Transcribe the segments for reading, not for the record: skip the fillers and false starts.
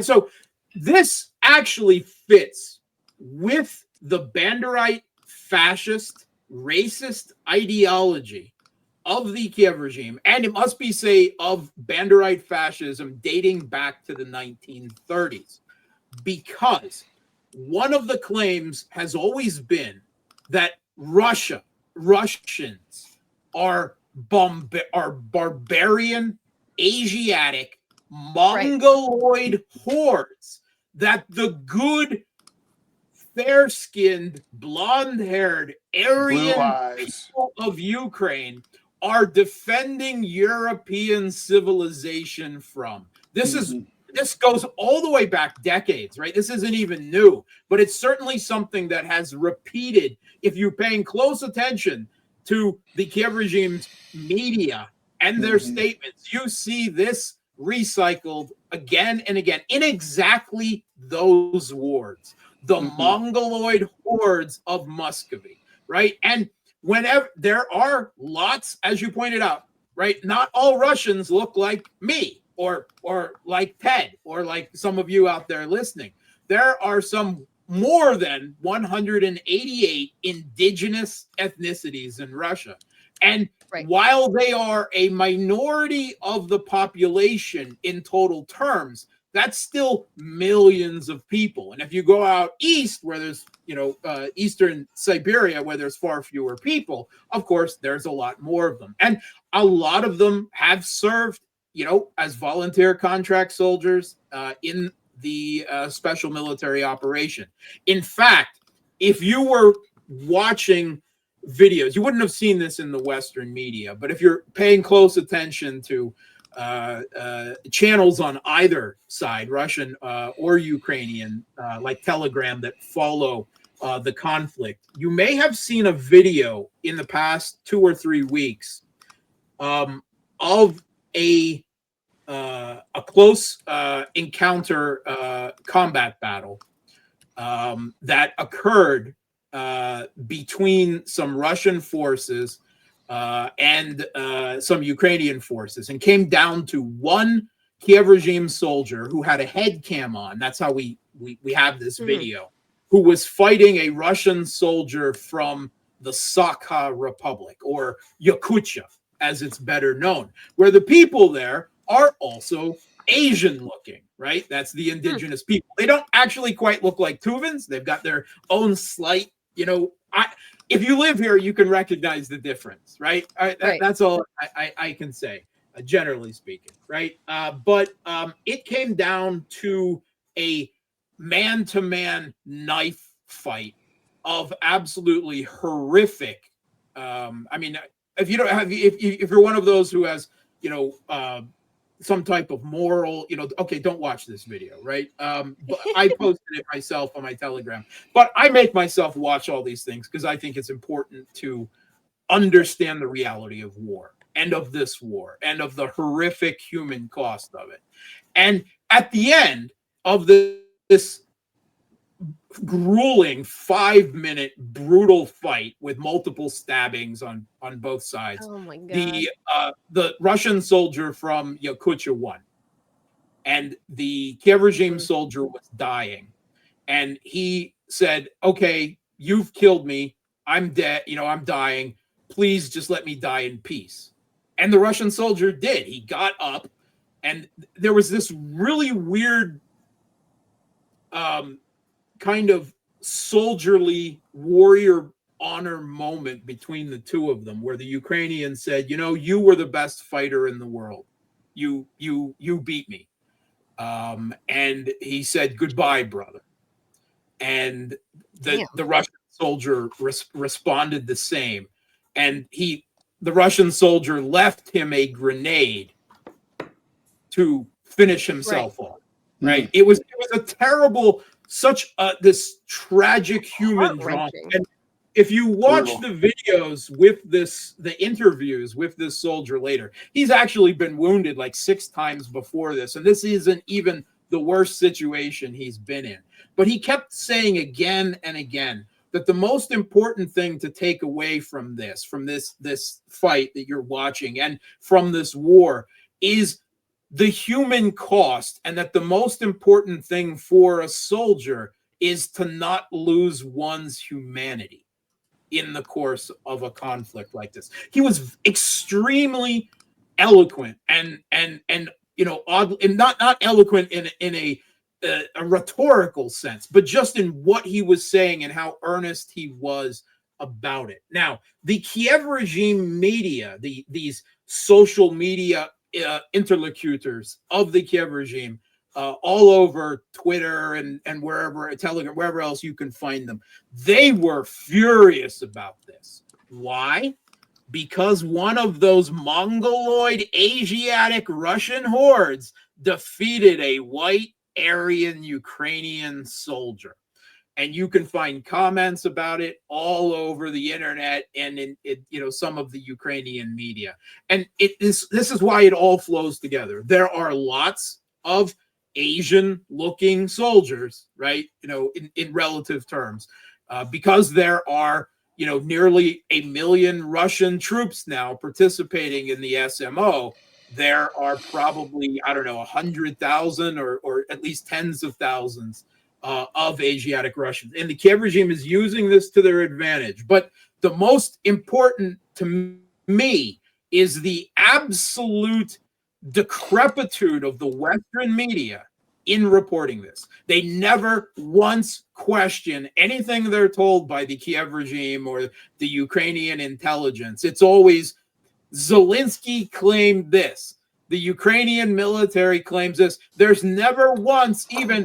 So this actually fits with the Banderite fascist, racist ideology of the Kiev regime, and it must be say of Banderite fascism dating back to the 1930s, because one of the claims has always been that Russians are barbarian, Asiatic, Mongoloid hordes, that the good, fair-skinned, blonde-haired, Aryan people of Ukraine are defending European civilization from. This goes all the way back decades, right? This isn't even new, but it's certainly something that has repeated. If you're paying close attention to the Kiev regime's media and their statements, you see this recycled again and again in exactly those words. The Mongoloid hordes of Muscovy, right? And whenever there are lots, as you pointed out, right? Not all Russians look like me or like Ted or like some of you out there listening. There are some more than 188 indigenous ethnicities in Russia. And while they are a minority of the population in total terms, that's still millions of people. And if you go out east, where there's, eastern Siberia, where there's far fewer people, of course, there's a lot more of them. And a lot of them have served, as volunteer contract soldiers in the special military operation. In fact, if you were watching videos, you wouldn't have seen this in the Western media, but if you're paying close attention to channels on either side, Russian or Ukrainian, like Telegram, that follow the conflict, you may have seen a video in the past 2 or 3 weeks of a close encounter combat battle that occurred between some Russian forces and some Ukrainian forces, and came down to one Kiev regime soldier who had a head cam on. That's how we have this video, who was fighting a Russian soldier from the Sakha Republic, or Yakutia, as it's better known, where the people there are also Asian looking, right? That's the indigenous people. They don't actually quite look like Tuvans. They've got their own slight, if you live here, you can recognize the difference, right? That's all I can say, generally speaking, right? But it came down to a man-to-man knife fight of absolutely horrific. If you don't have, if you're one of those who has, some type of moral, okay, don't watch this video, right? But I posted it myself on my Telegram. But I make myself watch all these things because I think it's important to understand the reality of war, and of this war, and of the horrific human cost of it. And at the end of this grueling 5-minute brutal fight with multiple stabbings on both sides, oh my God, the Russian soldier from Yakutia won, and the Kiev regime soldier was dying, and he said, okay, you've killed me, I'm dead, I'm dying, please just let me die in peace. And the Russian soldier did. He got up, and there was this really weird kind of soldierly warrior honor moment between the two of them, where the Ukrainian said, you were the best fighter in the world. You beat me. And he said, goodbye, brother. And the Russian soldier responded the same. And the Russian soldier left him a grenade to finish himself off. Right. It was a terrible, this tragic human drama. And if you watch the videos with the interviews with this soldier later, he's actually been wounded like 6 times before this. And this isn't even the worst situation he's been in. But he kept saying again and again that the most important thing to take away from this fight that you're watching, and from this war, is the human cost, and that the most important thing for a soldier is to not lose one's humanity in the course of a conflict like this. He was extremely eloquent and odd, and not eloquent in a rhetorical sense, but just in what he was saying and how earnest he was about it. Now, the Kiev regime media, these social media interlocutors of the Kiev regime, all over Twitter and wherever, Telegram, wherever else you can find them, they were furious about this. Why? Because one of those Mongoloid Asiatic Russian hordes defeated a white Aryan Ukrainian soldier. And you can find comments about it all over the internet and in some of the Ukrainian media. And this is why it all flows together. There are lots of Asian-looking soldiers, right? In relative terms, because there are nearly 1 million Russian troops now participating in the SMO. There are probably 100,000 or at least tens of thousands of Asiatic Russians. And the Kiev regime is using this to their advantage. But the most important to me is the absolute decrepitude of the Western media in reporting this. They never once question anything they're told by the Kiev regime or the Ukrainian intelligence. It's always Zelensky claimed this. The Ukrainian military claims this. There's never once even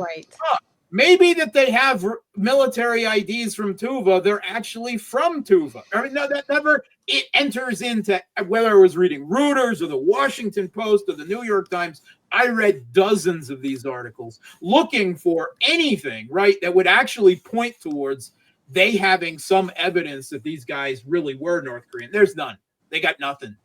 maybe that they have military IDs from Tuva. They're actually from Tuva. I mean, no, that never it enters into whether I was reading Reuters or the Washington Post or the New York Times. I read dozens of these articles looking for anything, right, that would actually point towards they having some evidence that these guys really were North Korean. There's none. They got nothing.